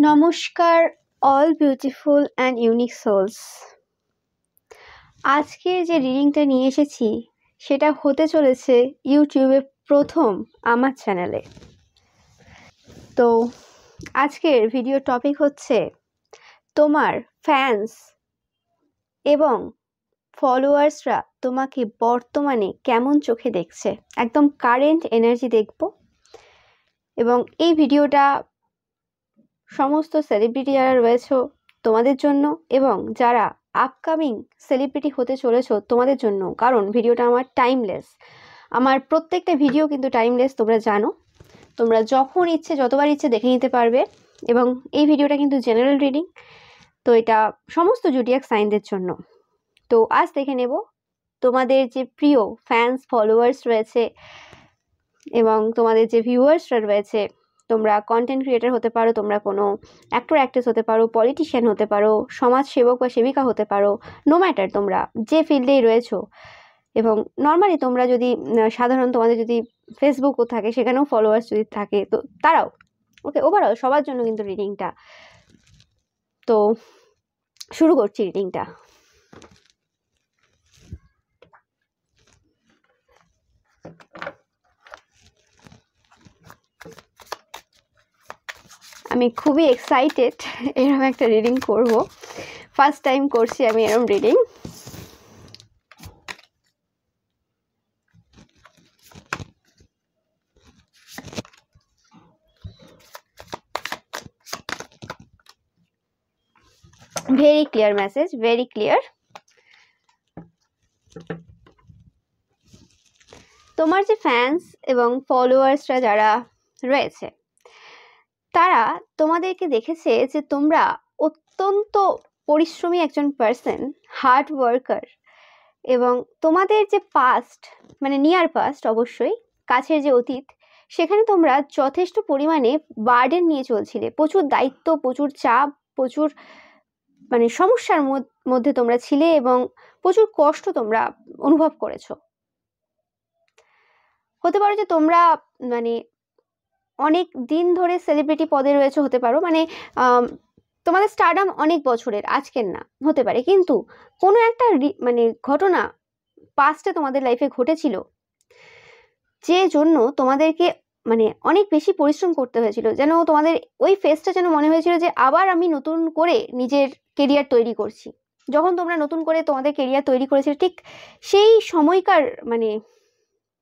নমস্কার all beautiful and unique souls. আজকের যে রিডিংটা নিয়ে এসেছি সেটা হতে চলেছে ইউটিউবে প্রথম আমার চ্যানেলে। তো আজকের ভিডিও টপিক হচ্ছে তোমার ফ্যান্স এবং ফলোয়ার্সরা তোমাকে বর্তমানে কেমন চোখে দেখছে, একদম কারেন্ট এনার্জি দেখব। এবং এই ভিডিওটা সমস্ত সেলিব্রিটি যারা রয়েছে তোমাদের জন্য এবং যারা আপকামিং সেলিব্রিটি হতে চলেছো তোমাদের জন্য, কারণ ভিডিওটা আমার টাইমলেস। আমার প্রত্যেকটা ভিডিও কিন্তু টাইমলেস, তোমরা জানো। তোমরা যখন ইচ্ছে যতবার ইচ্ছে দেখে নিতে পারবে। এবং এই ভিডিওটা কিন্তু জেনারেল রিডিং, তো এটা সমস্ত জুডিয়াক সাইনদের জন্য। তো আজ দেখে নেব তোমাদের যে প্রিয় ফ্যান্স ফলোয়ার্স রয়েছে এবং তোমাদের যে ভিউয়ার্সরা রয়েছে। তোমরা কন্টেন্ট ক্রিয়েটার হতে পারো, তোমরা কোনো অ্যাক্টর অ্যাক্ট্রেস হতে পারো, পলিটিশিয়ান হতে পারো, সমাজ সেবক বা সেবিকা হতে পারো, নো ম্যাটার তোমরা যে ফিল্ডেই রয়েছো। এবং নর্মালি তোমরা যদি সাধারণ তোমাদের যদি ফেসবুকও থাকে, সেখানেও ফলোয়ার্স যদি থাকে, তো তারাও ওকে, ওভারঅল সবার জন্য কিন্তু রিডিংটা। তো শুরু করছি রিডিংটা। আমি খুবই এক্সাইটেড এরকম একটা রিডিং করব। ফার্স্ট টাইম করছি আমি এরকম reading. Very clear message, very clear. তোমার যে ফ্যান্স এবং ফলোয়ার্সরা যারা রয়েছে তারা তোমাদেরকে দেখেছে যে তোমরা অত্যন্ত পরিশ্রমী একজন পার্সন, হার্ড ওয়ার্কার। এবং তোমাদের যে পাস্ট, মানে নিয়ার পাস্ট, অবশ্যই কাছের যে অতীত, সেখানে তোমরা যথেষ্ট পরিমাণে বার্ডেন নিয়ে চলছিলে। প্রচুর দায়িত্ব, প্রচুর চাপ, প্রচুর মানে সমস্যার মধ্যে তোমরা ছিলে এবং প্রচুর কষ্ট তোমরা অনুভব করেছো। হতে পারে যে তোমরা মানে অনেক দিন ধরে সেলিব্রিটি পদে রয়েছে, হতে পারো মানে তোমাদের স্টারডাম অনেক বছরের, আজকের না, হতে পারে। কিন্তু কোনো একটা মানে ঘটনা পাস্টে তোমাদের লাইফে ঘটেছিল, যে জন্য তোমাদেরকে মানে অনেক বেশি পরিশ্রম করতে হয়েছিল। যেন তোমাদের ওই ফেজটা যেন মনে হয়েছিল যে আবার আমি নতুন করে নিজের কেরিয়ার তৈরি করছি। যখন তোমরা নতুন করে তোমাদের কেরিয়ার তৈরি করেছিলে, ঠিক সেই সময়কার মানে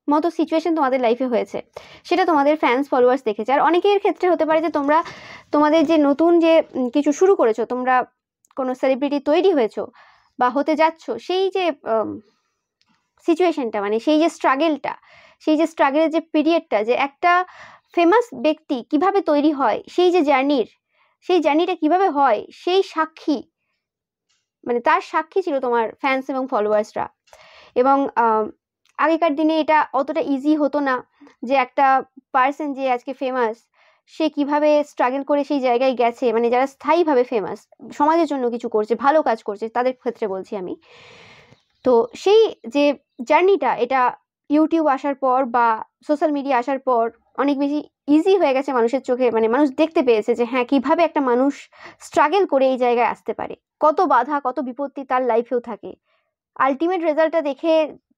মতো সিচুয়েশন তোমাদের লাইফে হয়েছে, সেটা তোমাদের ফ্যান্স ফলোয়ার্স দেখেছে। আর অনেকের ক্ষেত্রে হতে পারে যে তোমরা তোমাদের যে নতুন যে কিছু শুরু করেছো, তোমরা কোনো সেলিব্রিটি তৈরি হয়েছো বা হতে যাচ্ছ, সেই যে সিচুয়েশনটা, মানে সেই যে স্ট্রাগেলটা, সেই যে স্ট্রাগেলের যে পিরিয়ডটা, যে একটা ফেমাস ব্যক্তি কিভাবে তৈরি হয়, সেই যে জার্নিটা কিভাবে হয়, সেই সাক্ষী, মানে তার সাক্ষী ছিল তোমার ফ্যান্স এবং ফলোয়ার্সরা। এবং আগেকার দিনে এটা অতটা ইজি হতো না যে একটা পার্সন যে আজকে ফেমাস, সে কিভাবে স্ট্রাগল করে সেই জায়গায় গেছে। মানে যারা স্থায়ীভাবে ফেমাস, সমাজের জন্য কিছু করছে, ভালো কাজ করছে, তাদের ক্ষেত্রে বলছি আমি। তো সেই যে জার্নিটা, এটা ইউটিউব আসার পর বা সোশ্যাল মিডিয়া আসার পর অনেক বেশি ইজি হয়ে গেছে মানুষের চোখে। মানে মানুষ দেখতে পেয়েছে যে হ্যাঁ, কিভাবে একটা মানুষ স্ট্রাগল করে এই জায়গায় আসতে পারে, কত বাধা, কত বিপত্তি তার লাইফেও থাকে। আলটিমেট রেজাল্টটা দেখে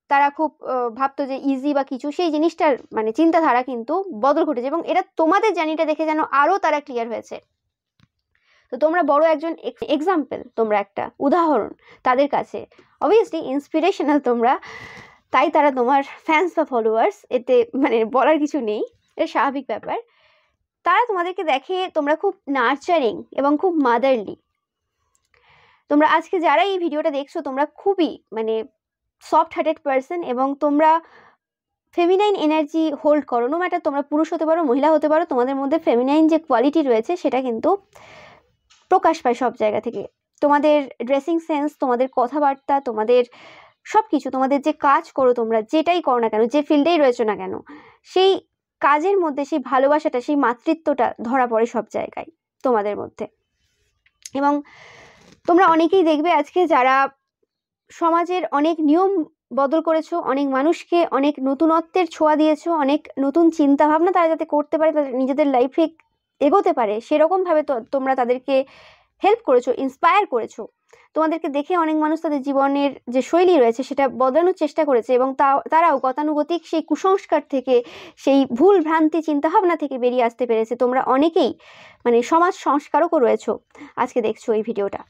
তারা খুব ভাবতো যে ইজি বা কিছু, সেই জিনিসটার মানে চিন্তাধারা কিন্তু বদল ঘটেছে। এবং এটা তোমাদের জার্নিটা দেখে যেন আরও তারা ক্লিয়ার হয়েছে। তো তোমরা বড় একজন এক্সাম্পল, তোমরা একটা উদাহরণ তাদের কাছে, অবভিয়াসলি ইন্সপিরেশনাল তোমরা, তাই তারা তোমার ফ্যান্স বা ফলোয়ার্স, এতে মানে বলার কিছু নেই, এটা স্বাভাবিক ব্যাপার। তারা তোমাদেরকে দেখে তোমরা খুব নার্চারিং এবং খুব মাদারলি। তোমরা আজকে যারা এই ভিডিওটা দেখছো, তোমরা খুবই মানে সফট হার্টেড পার্সন এবং তোমরা ফেমিনাইন এনার্জি হোল্ড করো। নো ম্যাটার তোমরা পুরুষ হতে পারো, মহিলা হতে পারো, তোমাদের মধ্যে ফেমিনাইন যে কোয়ালিটি রয়েছে সেটা কিন্তু প্রকাশ পায় সব জায়গা থেকে। তোমাদের ড্রেসিং সেন্স, তোমাদের কথাবার্তা, তোমাদের সব কিছু, তোমাদের যে কাজ করো, তোমরা যেটাই করো না কেন, যে ফিল্ডেই রয়েছো না কেন, সেই কাজের মধ্যে সেই ভালোবাসাটা, সেই মাতৃত্বটা ধরা পড়ে সব জায়গায় তোমাদের মধ্যে। এবং তোমরা অনেকেই দেখবে আজকে যারা সমাজের অনেক নিয়ম বদল করেছো, অনেক মানুষকে অনেক নতুনত্বের ছোঁয়া দিয়েছো, অনেক নতুন চিন্তা ভাবনা তারা যাতে করতে পারে, তাদের নিজেদের লাইফে এগোতে পারে সেরকমভাবে তোমরা তাদেরকে হেল্প করেছো, ইন্সপায়ার করেছো। তোমাদেরকে দেখে অনেক মানুষ তাদের জীবনের যে শৈলী রয়েছে সেটা বদলানোর চেষ্টা করেছে, এবং তারাও গতানুগতিক সেই কুসংস্কার থেকে, সেই ভুল ভ্রান্তি চিন্তাভাবনা থেকে বেরিয়ে আসতে পেরেছে। তোমরা অনেকেই মানে সমাজ সংস্কারকও রয়েছো, আজকে দেখছো এই ভিডিওটা।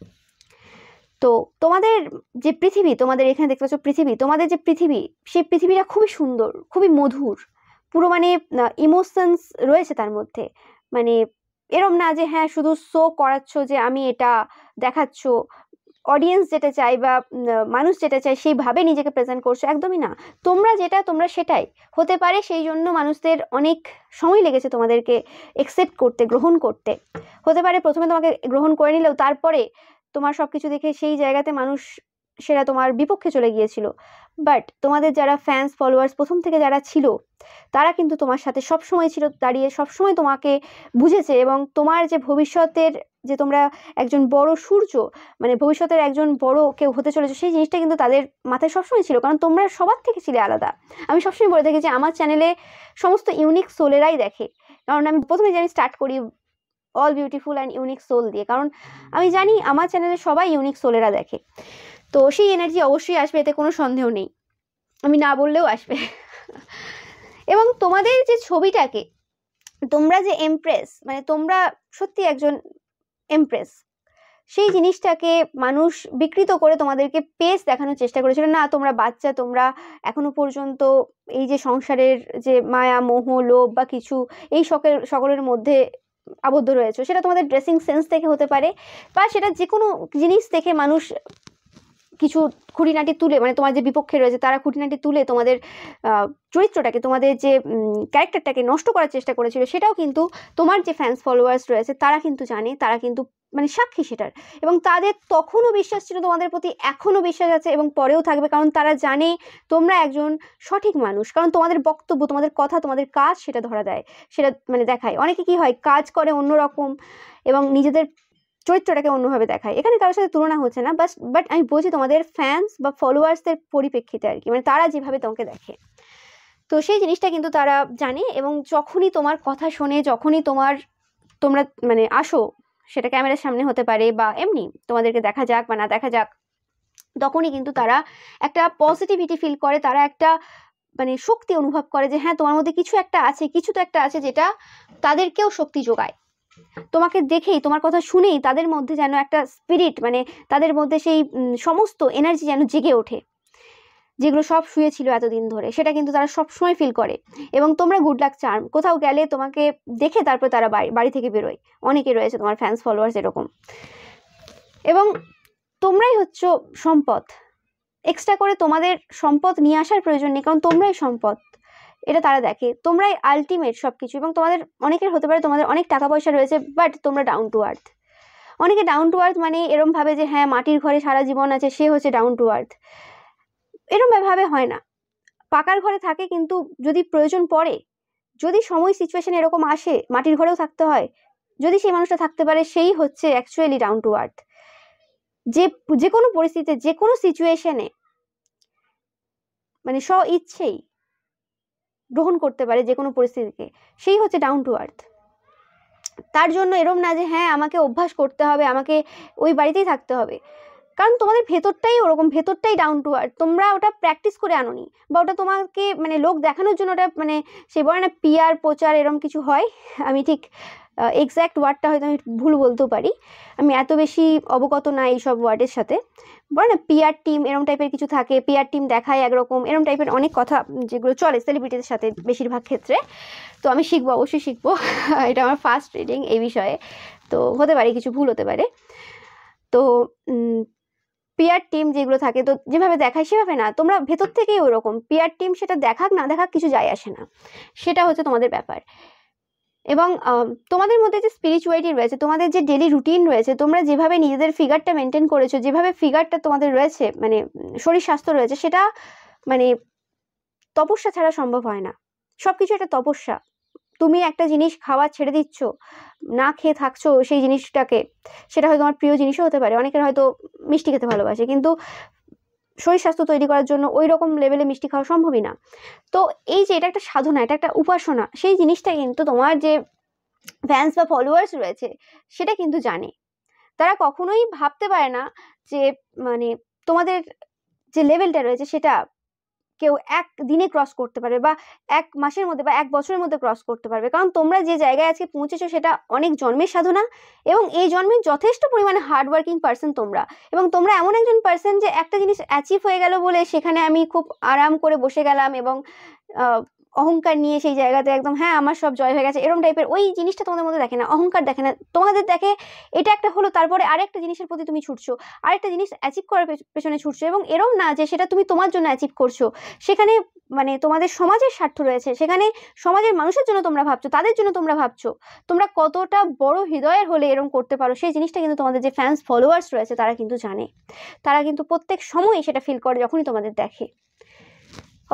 তো তোমাদের যে পৃথিবী, তোমাদের এখানে দেখতে পাচ্ছ পৃথিবী, তোমাদের যে পৃথিবী, সেই পৃথিবীটা খুবই সুন্দর, খুবই মধুর, পুরো মানে ইমোশনস রয়েছে তার মধ্যে। মানে এরম না যে হ্যাঁ শুধু শো করাচ্ছ যে আমি এটা দেখাচ্ছ, অডিয়েন্স যেটা চাই বা মানুষ যেটা চায় সেইভাবে নিজেকে প্রেজেন্ট করছো, একদমই না। তোমরা যেটা তোমরা সেটাই হতে পারে, সেই জন্য মানুষদের অনেক সময় লেগেছে তোমাদেরকে একসেপ্ট করতে, গ্রহণ করতে। হতে পারে প্রথমে তোমাকে গ্রহণ করে নিলেও তারপরে তোমার সবকিছু দেখে সেই জায়গাতে মানুষ সেটা তোমার বিপক্ষে চলে গিয়েছিল। বাট তোমাদের যারা ফ্যান্স ফলোয়ার্স প্রথম থেকে যারা ছিল, তারা কিন্তু তোমার সাথে সবসময় ছিল দাঁড়িয়ে, সবসময় তোমাকে বুঝেছে, এবং তোমার যে ভবিষ্যতের যে তোমরা একজন বড় সূর্য, মানে ভবিষ্যতের একজন বড় কেউ হতে চলেছে, সেই জিনিসটা কিন্তু তাদের মাথায় সবসময় ছিল, কারণ তোমরা সবার থেকে ছিলে আলাদা। আমি সবসময় বলে থাকি যে আমার চ্যানেলে সমস্ত ইউনিক সোলেরাই দেখে, কারণ আমি প্রথমে যে আমি স্টার্ট করি all beautiful and unique soul দিয়ে, কারণ আমি জানি আমার চ্যানেলে সবাই ইউনিক সোলেরা দেখে। তো সেই এনার্জি অবশ্যই আসবে, এতে কোনো সন্দেহ নেই, আমি না বললেও আসবে। এবং তোমাদের যে ছবিটাকে, তোমরা যে এমপ্রেস, মানে তোমরা সত্যি একজন এমপ্রেস, সেই জিনিসটাকে মানুষ বিকৃত করে তোমাদেরকে পেস দেখানোর চেষ্টা করেছিল। না তোমরা বাচ্চা, তোমরা এখনো পর্যন্ত এই যে সংসারের যে মায়া মোহ লোভ বা কিছু এই সকলের মধ্যে আবদ্ধ রয়েছে, সেটা তোমাদের ড্রেসিং সেন্স থেকে হতে পারে, বা সেটা যে কোনো জিনিস দেখে মানুষ কিছু খুঁটিনাটি তুলে, মানে তোমার যে বিপক্ষে রয়েছে তারা খুঁটিনাটি তুলে তোমাদের চরিত্রটাকে, তোমাদের যে ক্যারেক্টারটাকে নষ্ট করার চেষ্টা করেছিল। সেটাও কিন্তু তোমার যে ফ্যান্স ফলোয়ার্স রয়েছে তারা কিন্তু জানে, তারা কিন্তু মানে সাক্ষী সেটার, এবং তাদের তখনও বিশ্বাস ছিল তোমাদের প্রতি, এখনও বিশ্বাস আছে এবং পরেও থাকবে, কারণ তারা জানে তোমরা একজন সঠিক মানুষ, কারণ তোমাদের বক্তব্য, তোমাদের কথা, তোমাদের কাজ সেটা ধরা দেয়, সেটা মানে দেখায়। অনেকে কি হয়, কাজ করে অন্যরকম এবং নিজেদের চরিত্রটাকে অন্যভাবে দেখায়। এখানে কারোর সাথে তুলনা হচ্ছে না, বাট আমি বলছি তোমাদের ফ্যান্স বা ফলোয়ার্সদের পরিপ্রেক্ষিতে আর কি, মানে তারা যেভাবে তোমাকে দেখে, তো সেই জিনিসটা কিন্তু তারা জানে। এবং যখনই তোমার কথা শোনে, যখনই তোমরা মানে আসো, সেটা ক্যামেরার সামনে হতে পারে বা এমনি তোমাদেরকে দেখা যাক বা না দেখা যাক, তখনই কিন্তু তারা একটা পজিটিভিটি ফিল করে, তারা একটা মানে শক্তি অনুভব করে যে হ্যাঁ তোমার মধ্যে কিছু একটা আছে, কিছু তো একটা আছে যেটা তাদেরকেও শক্তি যোগায়। তোমাকে দেখেই, তোমার কথা শুনেই তাদের মধ্যে যেন একটা স্পিরিট, মানে তাদের মধ্যে সেই সমস্ত এনার্জি যেন জেগে ওঠে, যেগুলো সব শুয়েছিল এতদিন ধরে, সেটা কিন্তু তারা সবসময় ফিল করে। এবং তোমরা গুড লাক চার্ম, কোথাও গেলে তোমাকে দেখে তারপর তারা বাড়ি থেকে বেরোয়, অনেকে রয়েছে তোমার ফ্যান্স ফলোয়ার্স এরকম। এবং তোমরাই হচ্ছে সম্পদ, এক্সট্রা করে তোমাদের সম্পদ নিয়ে আসার প্রয়োজন নেই, কারণ তোমরাই সম্পদ, এটা তারা দেখে, তোমরাই আলটিমেট সবকিছু। এবং তোমাদের অনেকের হতে পারে তোমাদের অনেক টাকা পয়সা রয়েছে, বাট তোমরা ডাউন টু আর্থ। অনেকে ডাউন টু আর্থ মানে এরম ভাবে যে হ্যাঁ মাটির ঘরে সারা জীবন আছে, সে হচ্ছে ডাউন টু আর্থ, এরম ভাবে হয় না। পাকার ঘরে থাকে, কিন্তু যদি প্রয়োজন পড়ে, যদি সময় সিচুয়েশন এরকম আসে মাটির ঘরেও থাকতে হয়, যদি সেই মানুষটা থাকতে পারে, সেই হচ্ছে অ্যাকচুয়ালি ডাউন টু আর্থ। যে কোনো পরিস্থিতিতে, যে কোনো সিচুয়েশনে মানে স্ব ইচ্ছেই গ্রহণ করতে পারে যে কোনো পরিস্থিতিকে, সেই হচ্ছে ডাউন টু আর্থ। তার জন্য এরম না যে হ্যাঁ আমাকে অভ্যাস করতে হবে, আমাকে ওই বাড়িতেই থাকতে হবে, কারণ তোমাদের ভেতরটাই ওরকম, ভেতরটাই ডাউন টু আর্থ। তোমরা ওটা প্র্যাকটিস করে আনোনি, বা ওটা তোমাকে মানে লোক দেখানোর জন্য ওটা মানে সেই বলে না পিআর প্রচার এরম কিছু হয়, আমি ঠিক এক্স্যাক্ট ওয়ার্ডটা হয়তো আমি ভুল বলতেও পারি, আমি এত বেশি অবগত না এইসব ওয়ার্ডের সাথে। বলে না পিআর টিম এরম টাইপের কিছু থাকে, পিআর টিম দেখায় একরকম, এরম টাইপের অনেক কথা যেগুলো চলে সেলিব্রিটিদের সাথে বেশিরভাগ ক্ষেত্রে। তো আমি শিখবো, অবশ্যই শিখবো, এটা আমার ফার্স্ট রিডিং এই বিষয়ে, তো হতে পারে কিছু ভুল হতে পারে। তো পিআর টিম যেগুলো থাকে, তো যেভাবে দেখায় সেভাবে না, তোমরা ভেতর থেকেই ওরকম। পিআর টিম সেটা দেখাক না দেখাক কিছু যায় আসে না, সেটা হচ্ছে তোমাদের ব্যাপার। এবং তোমাদের মধ্যে যে স্পিরিচুয়ালিটি রয়েছে, তোমাদের যে ডেলি রুটিন রয়েছে, তোমরা যেভাবে নিজেদের ফিগারটা মেনটেন করেছো, যেভাবে ফিগারটা তোমাদের রয়েছে, মানে শরীর স্বাস্থ্য রয়েছে, সেটা মানে তপস্যা ছাড়া সম্ভব হয় না। সবকিছু একটা তপস্যা। তুমি একটা জিনিস খাওয়া ছেড়ে দিচ্ছ, না খেয়ে থাকছো সেই জিনিসটাকে, সেটা হয়তো তোমার প্রিয় জিনিসও হতে পারে, অনেকের হয়তো মিষ্টি খেতে ভালোবাসে, কিন্তু শরীর স্বাস্থ্য তৈরি করার জন্য ওই রকম লেভেলে মিষ্টি খাওয়া সম্ভবই না। তো এই যে এটা একটা সাধনা, এটা একটা উপাসনা, সেই জিনিসটা কিন্তু তোমার যে ফ্যান্স বা ফলোয়ার্স রয়েছে সেটা কিন্তু জানে। তারা কখনোই ভাবতে পারে না যে মানে তোমাদের যে লেভেলটা রয়েছে সেটা কেউ এক দিনে ক্রস করতে পারবে বা এক মাসের মধ্যে বা এক বছরের মধ্যে ক্রস করতে পারবে। কারণ তোমরা যে জায়গায় আজকে পৌঁছেছো সেটা অনেক জন্মের সাধনা, এবং এই জন্মে যথেষ্ট পরিমাণে হার্ড ওয়ার্কিং পার্সন তোমরা। এবং তোমরা এমন একজন পার্সন যে একটা জিনিস অ্যাচিভ হয়ে গেল বলে সেখানে আমি খুব আরাম করে বসে গেলাম এবং অহংকার নিয়ে সেই জায়গাতে একদম হ্যাঁ আমার সব জয় হয়ে গেছে এরকম টাইপের ওই জিনিসটা তোমাদের মধ্যে দেখে না, অহংকার দেখে না। তোমাদের দেখে এটা একটা হলো, তারপরে আরেকটা জিনিসের প্রতি তুমি ছুটছো, আরেকটা জিনিস অ্যাচিভ করার পেছনে ছুটছো, এবং এরম না যে সেটা তুমি তোমার জন্য অ্যাচিভ করছো, সেখানে মানে তোমাদের সমাজের স্বার্থ রয়েছে, সেখানে সমাজের মানুষের জন্য তোমরা ভাবছো, তাদের জন্য তোমরা ভাবছো। তোমরা কতটা বড় হৃদয়ের হলে এরকম করতে পারো সেই জিনিসটা কিন্তু তোমাদের যে ফ্যান্স ফলোয়ার্স রয়েছে তারা কিন্তু জানে। তারা কিন্তু প্রত্যেক সময়ই সেটা ফিল করে যখনই তোমাদের দেখে।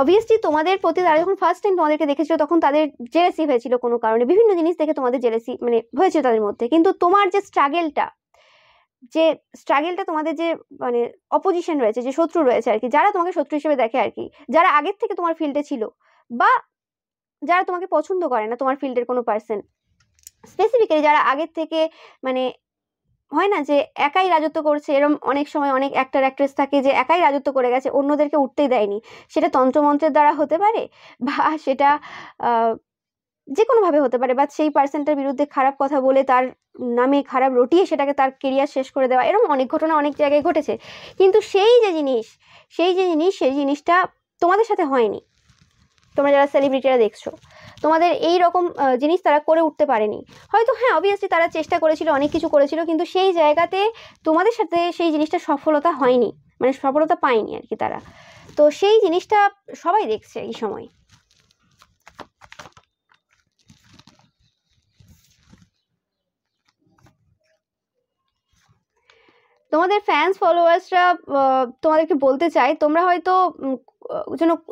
অবভিয়াসলি তোমাদের প্রতি তারা যখন ফার্স্ট টাইম তোমাদেরকে দেখেছিল তখন তাদের জেলেসি হয়েছিল কোনো কারণে, বিভিন্ন জিনিস দেখে তোমাদের জেলেসি মানে হয়েছিল তাদের মধ্যে। কিন্তু তোমার যে স্ট্রাগেলটা তোমাদের যে মানে অপোজিশন রয়েছে, যে শত্রু রয়েছে আর কি, যারা তোমাকে শত্রু হিসেবে দেখে আর কি, যারা আগের থেকে তোমার ফিল্ডে ছিল বা যারা তোমাকে পছন্দ করে না, তোমার ফিল্ডের কোনো পার্সন স্পেসিফিক্যালি যারা আগের থেকে মানে হয় না যে একাই রাজত্ব করছে, এরকম অনেক সময় অনেক অ্যাক্টর অ্যাক্ট্রেস থাকে যে একাই রাজত্ব করে গেছে, অন্যদেরকে উঠতেই দেয়নি। সেটা তন্ত্রমন্ত্রের দ্বারা হতে পারে বা সেটা যে কোনোভাবে হতে পারে, বা সেই পার্সনটার বিরুদ্ধে খারাপ কথা বলে তার নামে খারাপ রটিয়ে সেটাকে তার কেরিয়ার শেষ করে দেওয়া, এরকম অনেক ঘটনা অনেক জায়গায় ঘটেছে। কিন্তু সেই জিনিসটা তোমাদের সাথে হয়নি। তোমরা যারা সেলিব্রিটিরা দেখছো, তোমাদের এই রকম জিনিস তারা করে উঠতে পারেনি। হয়তো হ্যাঁ অবভিয়াসলি তারা চেষ্টা করেছিল, অনেক কিছু করেছিল, কিন্তু সেই জায়গাতে তোমাদের সাথে সেই জিনিসটা সফলতা হয়নি, মানে সফলতা পায়নি আর কি তারা। তো সেই জিনিসটা সবাই দেখছে এই সময়। তোমাদের ফ্যান্স ফলোয়ার্সরা তোমাদেরকে বলতে চাই, তোমরা হয়তো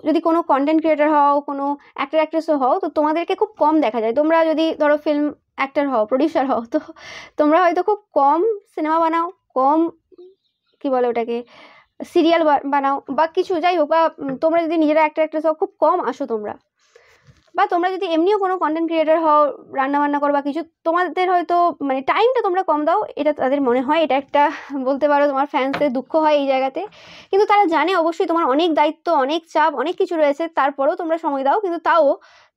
যদি কোনো কন্টেন্ট ক্রিয়েটার হও, কোনো অ্যাক্টর অ্যাক্ট্রেসও হও, তো তোমাদেরকে খুব কম দেখা যায়। তোমরা যদি ধরো ফিল্ম অ্যাক্টর হও, প্রডিউসার হও, তো তোমরা হয়তো খুব কম সিনেমা বানাও, কম কি বলে ওটাকে সিরিয়াল বানাও বা কিছু যাই হোক, বা তোমরা যদি নিজেরা অ্যাক্টর অ্যাক্ট্রেস হও খুব কম আসো তোমরা, বা তোমরা যদি এমনিও কোনো কন্টেন্ট ক্রিয়েটার হও, রান্না বান্না করো বা কিছু, তোমাদের হয়তো মানে টাইমটা তোমরা কম দাও, এটা তাদের মনে হয়, এটা একটা বলতে পারো তোমার ফ্যান্সদের দুঃখ হয় এই জায়গাতে। কিন্তু তারা জানে অবশ্যই তোমার অনেক দায়িত্ব, অনেক চাপ, অনেক কিছু রয়েছে, তারপরেও তোমরা সময় দাও, কিন্তু তাও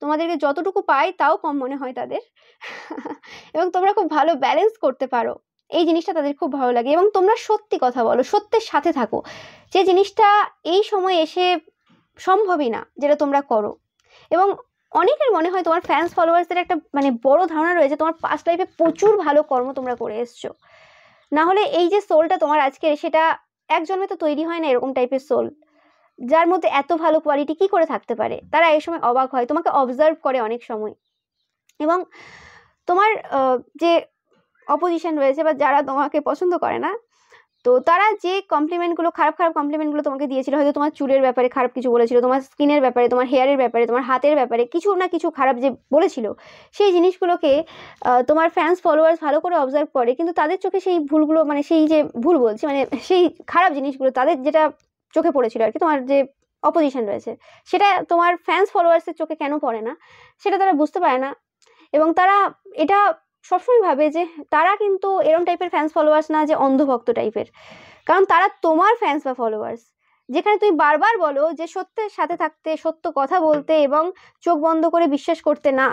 তোমাদেরকে যতটুকু পাই তাও কম মনে হয় তাদের। এবং তোমরা খুব ভালো ব্যালেন্স করতে পারো, এই জিনিসটা তাদের খুব ভালো লাগে। এবং তোমরা সত্যি কথা বলো, সত্যের সাথে থাকো, যে জিনিসটা এই সময় এসে সম্ভবই না যেটা তোমরা করো। এবং অনেকের মনে হয় তোমার ফ্যান্স ফলোয়ার্সদের একটা মানে বড় ধারণা রয়েছে তোমার পাস্ট লাইফে প্রচুর ভালো কর্ম তোমরা করে এসছো, না হলে এই যে সোলটা তোমার আজকের, সেটা এক জন্মে তো তৈরি হয় না এরকম টাইপের সোল, যার মধ্যে এত ভালো কোয়ালিটি কি করে থাকতে পারে। তারা এই সময় অবাক হয়, তোমাকে অবজার্ভ করে অনেক সময়। এবং তোমার যে অপোজিশন রয়েছে বা যারা তোমাকে পছন্দ করে না, তো তারা যে কমপ্লিমেন্টগুলো, খারাপ খারাপ কমপ্লিমেন্টগুলো তোমাকে দিয়েছিল, হয়তো তোমার চুলের ব্যাপারে খারাপ কিছু বলেছিল, তোমার স্কিনের ব্যাপারে, তোমার হেয়ারের ব্যাপারে, তোমার হাতের ব্যাপারে কিছু না কিছু খারাপ যে বলেছিল, সেই জিনিসগুলোকে তোমার ফ্যান্স ফলোয়ার্স ভালো করে অবজার্ভ করে। কিন্তু তাদের চোখে সেই ভুলগুলো, মানে সেই যে ভুল বলছি মানে সেই খারাপ জিনিসগুলো তাদের যেটা চোখে পড়েছিল আর কি, তোমার যে অপোজিশন রয়েছে, সেটা তোমার ফ্যান্স ফলোয়ার্সের চোখে কেন পড়ে না সেটা তারা বুঝতে পারে না। এবং তারা এটা সবসময় ভাবে যে তারা কিন্তু এরম টাইপের ফ্যান্স ফলোয়ার্স না যে অন্ধভক্ত টাইপের, কারণ তারা তোমার ফ্যান্স বা ফলোয়ার্স, যেখানে তুমি বারবার বলো যে সত্যের সাথে থাকতে, সত্য কথা বলতে এবং চোখ বন্ধ করে বিশ্বাস করতে না,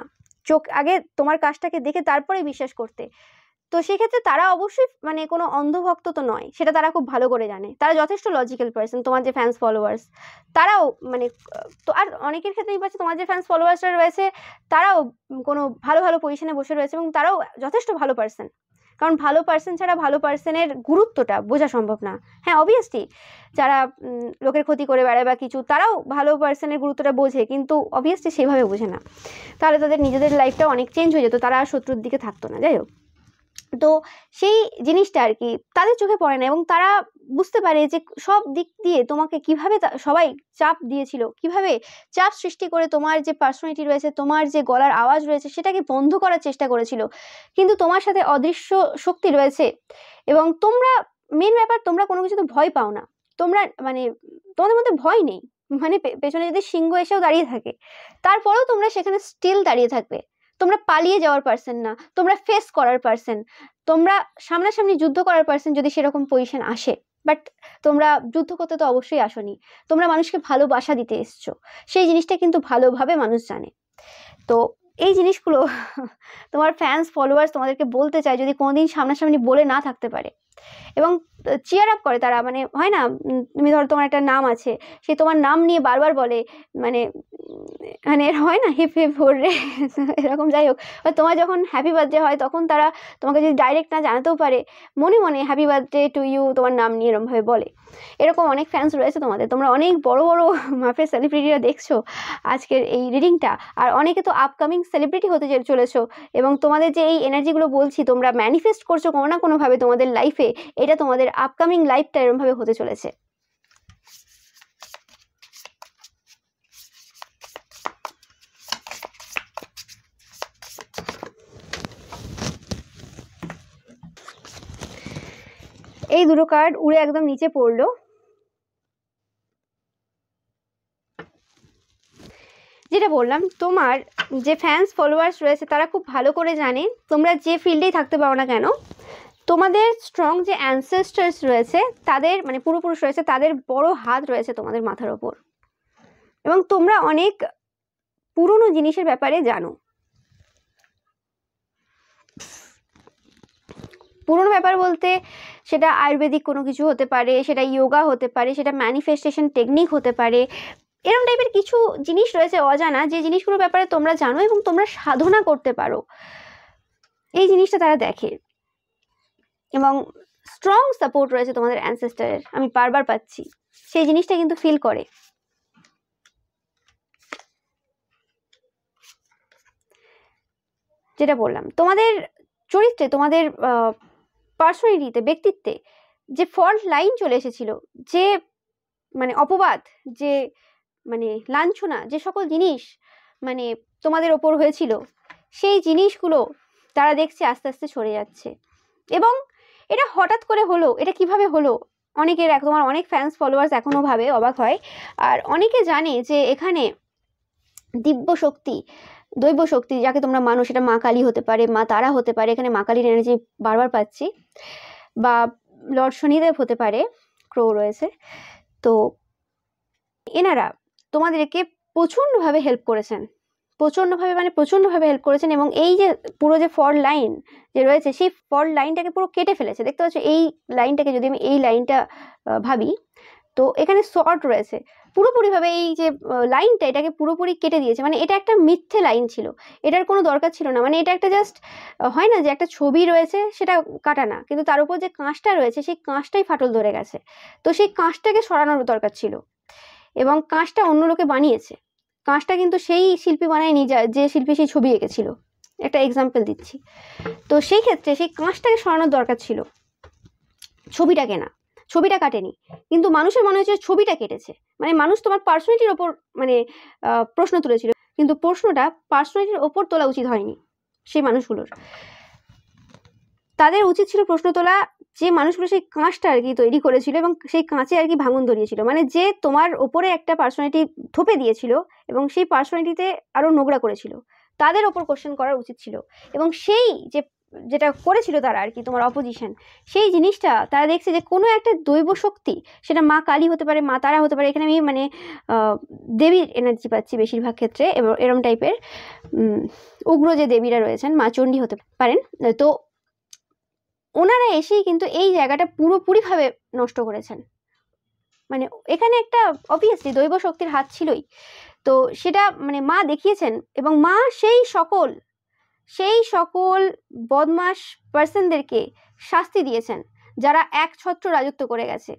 চোখ আগে তোমার কাজটাকে দেখে তারপরে বিশ্বাস করতে। তো সেক্ষেত্রে তারা অবশ্যই মানে কোনো অন্ধভক্ত তো নয়, সেটা তারা খুব ভালো করে জানে। তারা যথেষ্ট লজিক্যাল পার্সন, তোমার যে ফ্যান্স ফলোয়ার্স তারাও মানে তো। আর অনেকের ক্ষেত্রেই পাচ্ছে তোমার যে ফ্যান্স ফলোয়ার্সরা রয়েছে তারাও কোনো ভালো ভালো পজিশনে বসে রয়েছে এবং তারাও যথেষ্ট ভালো পার্সন, কারণ ভালো পার্সন ছাড়া ভালো পার্সনের গুরুত্বটা বোঝা সম্ভব না। হ্যাঁ অবভিয়াসলি যারা লোকের ক্ষতি করে বেড়ায় বা কিছু, তারাও ভালো পার্সনের গুরুত্বটা বোঝে, কিন্তু অবভিয়াসলি সেভাবে বোঝে না, তাহলে তাদের নিজেদের লাইফটাও অনেক চেঞ্জ হয়ে যেত, তারা আর শত্রুর দিকে থাকতো না। যাই হোক, তো সেই জিনিসটা আর কি তাদের চোখে পড়ে না, এবং তারা বুঝতে পারে যে সব দিক দিয়ে তোমাকে কিভাবে সবাই চাপ দিয়েছিল, কিভাবে চাপ সৃষ্টি করে তোমার যে পার্সোনালিটি রয়েছে, তোমার যে গলার আওয়াজ রয়েছে সেটাকে বন্ধ করার চেষ্টা করেছিল। কিন্তু তোমার সাথে অদৃশ্য শক্তি রয়েছে, এবং তোমরা মেন ব্যাপার তোমরা কোনো কিছুতে ভয় পাও না। তোমরা মানে তোমাদের মধ্যে ভয় নেই, মানে পেছনে যদি সিংহ এসেও দাঁড়িয়ে থাকে তারপরেও তোমরা সেখানে স্টিল দাঁড়িয়ে থাকবে, তোমরা পালিয়ে যাওয়ার পার্সন না, তোমরা ফেস করার পার্সন, তোমরা সামনাসামনি যুদ্ধ করার পার্সন যদি সেরকম পজিশন আসে। বাট তোমরা যুদ্ধ করতে তো অবশ্যই আসোনি, তোমরা মানুষকে ভালোবাসা দিতে এসছো, সেই জিনিসটা কিন্তু ভালোভাবে মানুষ জানে। তো এই জিনিসগুলো তোমার ফ্যান্স ফলোয়ার্স তোমাদেরকে বলতে চায়, যদি কোনোদিন সামনাসামনি বলে না থাকতে পারে, এবং চিয়ার আপ করে তারা, মানে হয় না, তুমি ধরো তোমার একটা নাম আছে, সে তোমার নাম নিয়ে বারবার বলে, মানে মানে হয় না হিপ হিপ রে এরকম। যাই হোক, তোমার যখন হ্যাপি বার্থডে হয় তখন তারা তোমাকে যদি ডাইরেক্ট না জানাতেও পারে, মনে মনে হ্যাপি বার্থডে টু ইউ তোমার নাম নিয়ে এরকমভাবে বলে। এরকম অনেক ফ্যান্স রয়েছে তোমাদের, তোমরা অনেক বড় বড় মাফের সেলিব্রিটিরা দেখছো আজকের এই রিডিংটা, আর অনেকে তো আপকামিং সেলিব্রিটি হতে চলেছো, এবং তোমাদের যে এই এনার্জিগুলো বলছি তোমরা ম্যানিফেস্ট করছো কোনো না কোনোভাবে তোমাদের লাইফে, এটা তোমাদের আপকামিং লাইফটা এরকমভাবে হতে চলেছে। এই দুটো কার্ড উড়ে একদম নিচে পড়লো। যেটা বললাম, তোমার যে ফ্যান্স ফলোয়ার্স রয়েছে তারা খুব ভালো করে জানে তোমরা যে ফিল্ডেই থাকতে পারো না কেন, তোমাদের স্ট্রং যে অ্যানসেস্টার্স রয়েছে তাদের, মানে পূর্বপুরুষ রয়েছে, তাদের বড় হাত রয়েছে তোমাদের মাথার ওপর, এবং তোমরা অনেক পুরনো জিনিসের ব্যাপারে জানো। পুরনো ব্যাপার বলতে সেটা আয়ুর্বেদিক কোনো কিছু হতে পারে, সেটা যোগা হতে পারে, সেটা ম্যানিফেস্টেশন টেকনিক হতে পারে, এরকম টাইপের কিছু জিনিস রয়েছে অজানা, যে জিনিসগুলোর ব্যাপারে তোমরা জানো এবং তোমরা সাধনা করতে পারো, এই জিনিসটা তারা দেখে। এবং স্ট্রং সাপোর্ট রয়েছে তোমাদের অ্যানসেস্টারের, আমি বারবার পাচ্ছি, সেই জিনিসটা কিন্তু ফিল করে। যেটা বললাম, তোমাদের চরিত্রে, তোমাদের পার্সোনালিটিতে, ব্যক্তিত্বে যে ফল্ট লাইন চলে এসেছিল, যে মানে অপবাদ, যে মানে লাঞ্ছনা, যে সকল জিনিস মানে তোমাদের ওপর হয়েছিল, সেই জিনিসগুলো তারা দেখছে আস্তে আস্তে সরে যাচ্ছে। এবং এটা হঠাৎ করে হলো, এটা কিভাবে হলো, অনেকের, তোমার অনেক ফ্যান্স ফলোয়ার্স এখনো ভাবে, অবাক হয়। আর অনেকে জানে যে এখানে দিব্য শক্তি, দৈব শক্তি যাকে তোমরা মানো, সেটা মা কালী হতে পারে, মা তারা হতে পারে, এখানে মা কালীর এনার্জি বারবার পাচ্ছি, বা লর্ড শনিদেব হতে পারে, ক্রো রয়েছে। তো এনারা তোমাদেরকে প্রচণ্ডভাবে হেল্প করেছেন, প্রচণ্ডভাবে হেল্প করেছেন, এবং এই যে পুরো যে ফল্ট লাইন যে রয়েছে, সেই ফল্ট লাইনটাকে পুরো কেটে ফেলেছে। দেখতে পাচ্ছ এই লাইনটাকে, যদি আমি এই লাইনটা ভাবি, তো এখানে শর্ট রয়েছে পুরোপুরিভাবে, এই যে লাইনটা এটাকে পুরোপুরি কেটে দিয়েছে। মানে এটা একটা মিথ্যে লাইন ছিল, এটার কোনো দরকার ছিল না। মানে এটা একটা জাস্ট হয় না যে একটা ছবি রয়েছে সেটা কাটা না, কিন্তু তার উপর যে কাঁচটা রয়েছে সেই কাঁচটাই ফাটল ধরে গেছে, তো সেই কাঁচটাকে সরানোর দরকার ছিল, এবং কাঁচটা অন্য লোকে বানিয়েছে। কাঁচটা কিন্তু সেই শিল্পী বানায়নি যে শিল্পী সেই ছবি এঁকেছিল, একটা এক্সাম্পল দিচ্ছি। তো সেই ক্ষেত্রে সেই কাঁচটাকে সরানোর দরকার ছিল, ছবিটাকে না, ছবিটা কাটেনি, কিন্তু মানুষের মনে হচ্ছে ছবিটা কেটেছে। মানে মানুষ তোমার পার্সোনালিটির ওপর মানে প্রশ্ন তুলেছিল, কিন্তু প্রশ্নটা পার্সোনালিটির ওপর তোলা উচিত হয়নি। সেই মানুষগুলোর, তাদের উচিত ছিল প্রশ্ন তোলা যে মানুষগুলো সেই কাঁচটা আর কি তৈরি করেছিল, এবং সেই কাঁচে আর কি ভাঙন ধরিয়েছিল, মানে যে তোমার ওপরে একটা পার্সোনালিটি থোপে দিয়েছিল এবং সেই পার্সোনালিটিতে আরো নোংরা করেছিল, তাদের ওপর কোশ্চেন করার উচিত ছিল। এবং সেই যেটা করেছিল তারা আর কি, তোমার অপোজিশন, সেই জিনিসটা তারা দেখছে যে কোনো একটা দৈব শক্তি, সেটা মা কালী হতে পারে, মা তারা হতে পারে, এখানে আমি মানে দেবীর এনার্জি পাচ্ছি বেশিরভাগ ক্ষেত্রে, এবং এরম টাইপের উগ্র যে দেবীরা রয়েছেন, মা চণ্ডী হতে পারেন। তো ওনারা এসেই কিন্তু এই জায়গাটা পুরোপুরিভাবে নষ্ট করেছেন। মানে এখানে একটা অবভিয়াসলি দৈব শক্তির হাত ছিলই, তো সেটা মানে মা দেখিয়েছেন, এবং মা সেই সকল বদমাশ পার্সনদেরকে শাস্তি দিয়েছেন যারা একছত্র রাজত্ব করে গেছে।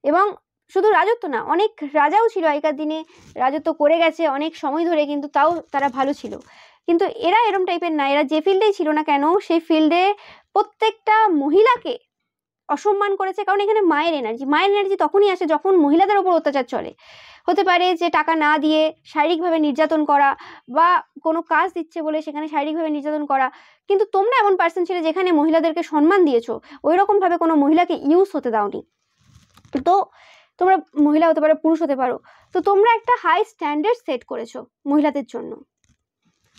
এবং শুধু রাজত্ব না, অনেক রাজাও ছিল আগেকার দিনে, রাজত্ব করে গেছে অনেক সময় ধরে, কিন্তু তাও তারা ভালো ছিল। কিন্তু এরা এরম টাইপের না, এরা যে ফিল্ডেই ছিল না কেন সেই ফিল্ডে প্রত্যেকটা মহিলাকে অসম্মান করেছে। কারণ এখানে মায়ের এনার্জি তখনই আসে যখন মহিলাদের ওপর অত্যাচার চলে। হতে পারে যে টাকা না দিয়ে শারীরিকভাবে নির্যাতন করা, বা কোনো কাজ দিচ্ছে বলে সেখানে শারীরিকভাবে নির্যাতন করা। কিন্তু তোমরা এমন পার্সন ছিলে যেখানে মহিলাদেরকে সম্মান দিয়েছো, ওই রকমভাবে কোনো মহিলাকে ইউজ হতে দাওনি। তো তোমরা মহিলা হতে পারো, পুরুষ হতে পারো, তো তোমরা একটা হাই স্ট্যান্ডার্ড সেট করেছো মহিলাদের জন্য।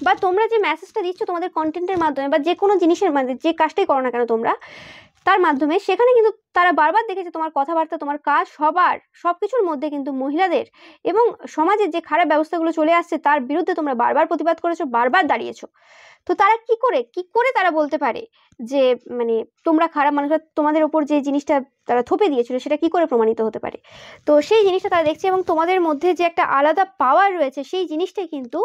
বা তোমরা যে মেসেজটা দিচ্ছ তোমাদের কন্টেন্টের মাধ্যমে বা যে কোনো জিনিসের মানে যে কাজটাই করো না কেন তোমরা তার মাধ্যমে, সেখানে কিন্তু তারা বারবার দেখেছে তোমার কথাবার্তা, তোমার কাজ, সবকিছুর মধ্যে কিন্তু মহিলাদের এবং সমাজের যে খারাপ ব্যবস্থাগুলো চলে আসছে তার বিরুদ্ধে তোমরা বারবার প্রতিবাদ করেছো, বারবার দাঁড়িয়েছো। তো তারা কি করে তারা বলতে পারে যে মানে তোমরা খারাপ মানুষ, তোমাদের ওপর যে জিনিসটা তারা থোপে দিয়েছিল সেটা কি করে প্রমাণিত হতে পারে? তো সেই জিনিসটা তারা দেখছে এবং তোমাদের মধ্যে যে একটা আলাদা পাওয়ার রয়েছে সেই জিনিসটাই কিন্তু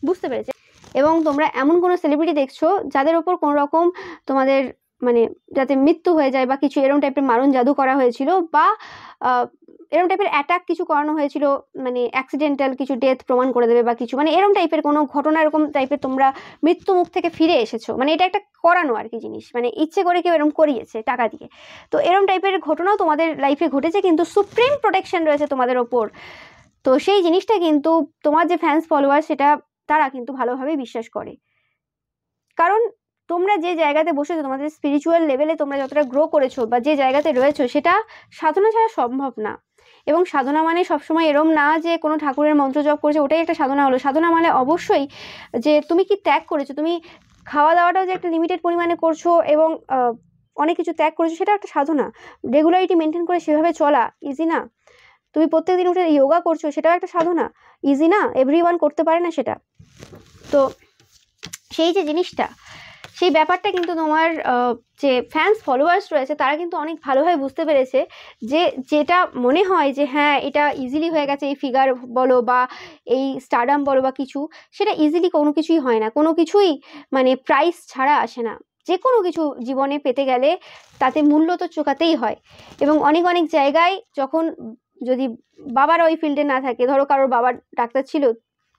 বুঝতে পেরেছে। এবং তোমরা এমন কোনো সেলিব্রিটি দেখছো যাদের ওপর কোনো রকম তোমাদের মানে যাতে মৃত্যু হয়ে যায় বা কিছু এরকম টাইপের মারণ জাদু করা হয়েছিল বা এরকম টাইপের অ্যাটাক কিছু করানো হয়েছিল, মানে অ্যাক্সিডেন্টাল কিছু ডেথ প্রমাণ করে দেবে বা কিছু মানে এরকম টাইপের কোনো ঘটনা, এরকম টাইপের তোমরা মৃত্যু মুখ থেকে ফিরে এসেছো, মানে এটা একটা করানো আর কি জিনিস, মানে ইচ্ছে করে কেউ এরকম করিয়েছে টাকা দিয়ে। তো এরকম টাইপের ঘটনাও তোমাদের লাইফে ঘটেছে, কিন্তু সুপ্রিম প্রোটেকশন রয়েছে তোমাদের ওপর। তো সেই জিনিসটা কিন্তু তোমার যে ফ্যান্স ফলোয়ার সেটা তারা কিন্তু ভালোভাবে বিশ্বাস করে, কারণ তোমরা যে জায়গাতে বসেছো, তোমাদের স্পিরিচুয়াল লেভেলে তোমরা যতটা গ্রো করেছো বা যে জায়গাতে রয়েছো সেটা সাধনা ছাড়া সম্ভব না। এবং সাধনা মানে সবসময় এরম না যে কোনো ঠাকুরের মন্ত্র জপ করেছে ওটাই একটা সাধনা হলো। সাধনা মানে অবশ্যই যে তুমি কি ত্যাগ করেছো, তুমি খাওয়া দাওয়াটাও যে একটা লিমিটেড পরিমাণে করছো এবং অনেক কিছু ত্যাগ করেছো, সেটা একটা সাধনা। রেগুলারিটি মেনটেন করে সেভাবে চলা ইজি না। তুমি প্রত্যেকদিন উঠে যোগা করছো, সেটাও একটা সাধনা, ইজি না, এভরিওয়ান করতে পারে না সেটা। তো সেই যে জিনিসটা, সেই ব্যাপারটা কিন্তু তোমার যে ফ্যান্স ফলোয়ার্স রয়েছে তারা কিন্তু অনেক ভালোভাবে বুঝতে পেরেছে যে যেটা মনে হয় যে হ্যাঁ এটা ইজিলি হয়ে গেছে, এই ফিগার বলো বা এই স্টারডাম বলো বা কিছু, সেটা ইজিলি কোনো কিছুই হয় না, কোনো কিছুই মানে প্রাইস ছাড়া আসে না। যে কোনো কিছু জীবনে পেতে গেলে তাতে মূল্য তো চোকাতেই হয়। এবং অনেক অনেক জায়গায় যখন যদি বাবার ওই ফিল্ডে না থাকে, ধরো কারোর বাবার ডাক্তার ছিল,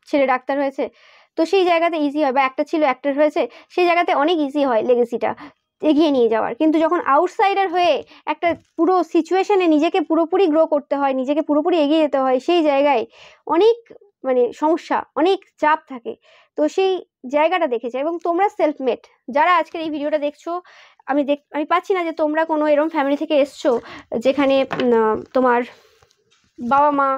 ছেলে ডাক্তার হয়েছে, তো সেই জায়গাতে ইজি হয়, বা একটা ছিল অ্যাক্টর হয়েছে, সেই জায়গাতে অনেক ইজি হয় লেগেসিটা এগিয়ে নিয়ে যাওয়ার। কিন্তু যখন আউটসাইডার হয়ে একটা পুরো সিচুয়েশনে নিজেকে পুরোপুরি গ্রো করতে হয়, নিজেকে পুরোপুরি এগিয়ে যেতে হয়, সেই জায়গায় অনেক মানে সমস্যা, অনেক চাপ থাকে। তো সেই জায়গাটা দেখেছে। এবং তোমরা সেলফ মেড যারা আজকের এই ভিডিওটা দেখছো, আমি পাচ্ছি না যে তোমরা কোনো এরকম ফ্যামিলি থেকে এসছো যেখানে তোমার বাবা মা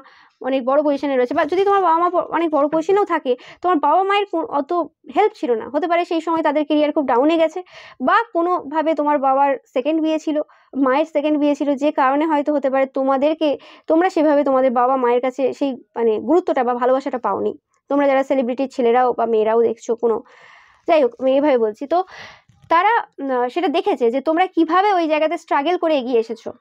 অনেক বড় পজিশনে রয়েছে, বা যদি তোমার বাবা মা অনেক বড় পজিশনেও থাকে, তোমার বাবা মায়ের অত হেল্প ছিল না, হতে পারে সেই সময় তাদের কেরিয়ার খুব ডাউনে গেছে, বা কোনোভাবে তোমার বাবার সেকেন্ড বিয়ে ছিল, মায়ের সেকেন্ড বিয়ে ছিল, যে কারণে হয়তো হতে পারে তোমরা সেভাবে তোমাদের বাবা মায়ের কাছে সেই মানে গুরুত্বটা বা ভালোবাসাটা পাওনি। তোমরা যারা সেলিব্রিটির ছেলেরাও বা মেয়েরাও দেখছো কোনো, যাই হোক আমি এইভাবে বলছি, তো তারা সেটা দেখেছে যে তোমরা কিভাবে ওই জায়গাতে স্ট্রাগল করে এগিয়ে এসেছো।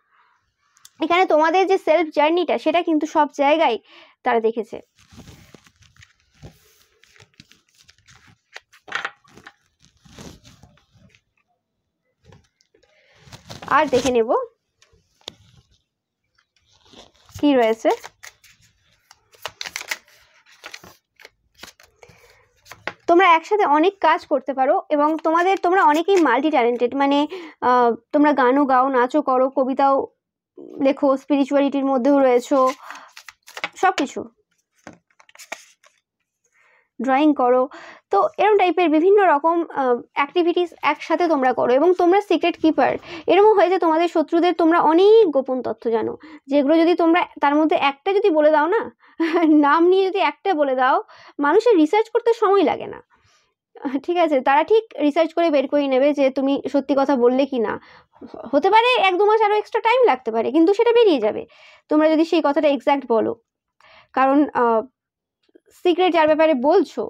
এখানে তোমাদের যে সেলফ জার্নিটা সেটা কিন্তু সব জায়গায় তারা দেখেছে। আর দেখে নেব কি রয়েছে। তোমরা একসাথে অনেক কাজ করতে পারো এবং তোমরা অনেকেই মাল্টি ট্যালেন্টেড, মানে তোমরা গানও গাও, নাচও করো, কবিতাও লেখো, স্পিরিচুয়ালিটির মধ্যেও রয়েছো, সব কিছু, ড্রয়িং করো। তো এরকম টাইপের বিভিন্ন রকম অ্যাক্টিভিটিস একসাথে তোমরা করো এবং তোমরা সিক্রেট কিপার। এরকম হয় যে তোমাদের শত্রুদের তোমরা অনেক গোপন তথ্য জানো, যেগুলো যদি তোমরা তার মধ্যে একটা যদি বলে দাও না, নাম নিয়ে যদি একটা বলে দাও, মানুষের রিসার্চ করতে সময় লাগে না, ঠিক আছে, তারা ঠিক রিসার্চ করে বের করে নেবে যে তুমি সত্যি কথা বললে কি না। হতে পারে 1-2 মাস আরও এক্সট্রা টাইম লাগতে পারে, কিন্তু সেটা বেরিয়ে যাবে তোমরা যদি সেই কথাটা এক্স্যাক্ট বলো। কারণ সিক্রেট যার ব্যাপারে বলছো